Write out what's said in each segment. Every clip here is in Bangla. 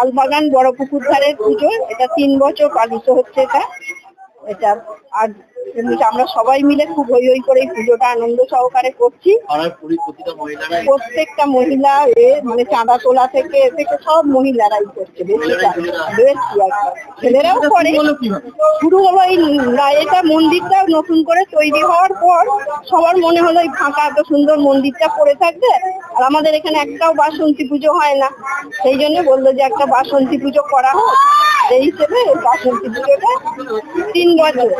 লালবাগান বড় পুকুর ধারের পুজো। এটা 3 বছর পালিত হচ্ছে। এটা আর আমরা সবাই মিলে খুব হই হই করে এই পুজোটা আনন্দ সহকারে করছি। প্রত্যেকটা মহিলা মানে চাঁদা তোলা থেকে সব মহিলারাই করছে। ছেলেরাও করে। শুরু হলো এটা মন্দিরটা নতুন করে তৈরি হওয়ার পর সবার মনে হলো এই ফাঁকা এত সুন্দর মন্দিরটা পড়ে থাকবে, আর আমাদের এখানে একটাও বাসন্তী পুজো হয় না, সেই জন্য বললো যে একটা বাসন্তী পুজো করা হোক। সেই হিসেবে বাসন্তী পুজোটা 3 বছর।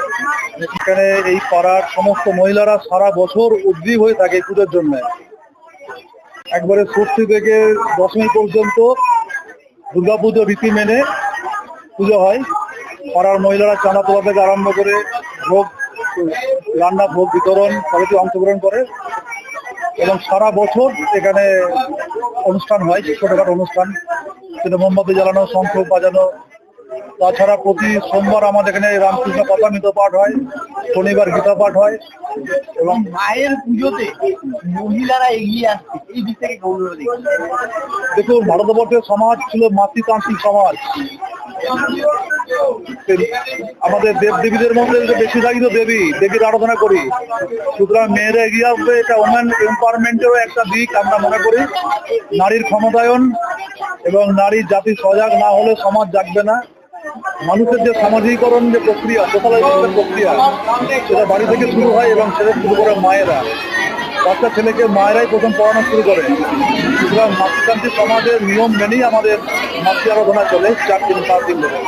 এখানে এই পাড়ার সমস্ত মহিলারা সারা বছর উদ্গ্রীব হয়ে থাকে এই পুজোর জন্য। একবারে ষষ্ঠী থেকে দশমী পর্যন্ত দুর্গাপুজো রীতি মেনে পুজো হয়। পাড়ার মহিলারা চাঁদা তোলা থেকে আরম্ভ করে ভোগ রান্না, ভোগ বিতরণ সবাইকে অংশগ্রহণ করে এবং সারা বছর এখানে অনুষ্ঠান হয়, ছোটখাটো অনুষ্ঠান, সেটা মোমবাতি জ্বালানো, শঙ্খ বাজানো। তাছাড়া প্রতি সোমবার আমাদের এখানে রামকৃষ্ণ কথামৃত পাঠ হয়, শনিবার গীতা পাঠ হয়। এবং মায়ের পুজোতে মহিলারা এগিয়ে আসছে, এই দিক থেকে দেখুন, ভারতবর্ষের সমাজ ছিল মাতৃতান্ত্রিক সমাজ। আমাদের দেব দেবীদের মধ্যে বেশিরভাগই তো দেবীর আরাধনা করি। সুতরাং মেয়েরা এগিয়ে আসবে, এটা ওমেন এম্পাওয়ারমেন্টেরও একটা দিক আমরা মনে করি। নারীর ক্ষমতায়ন এবং নারী জাতি সজাগ না হলে সমাজ জাগবে না। মানুষের যে সামাজিকরণ যে প্রক্রিয়া, সোশ্যালাইজেশনের প্রক্রিয়া, সেটা বাড়ি থেকে শুরু হয় এবং সেটা শুরু করে মায়েরা। বাচ্চা ছেলেকে মায়েরাই প্রথম পড়ানো শুরু করে। সুতরাং মাতৃতান্ত্রিক সমাজের নিয়ম মেনেই আমাদের মাতৃ আরাধনা চলে 4 দিন 5 দিন ধরে।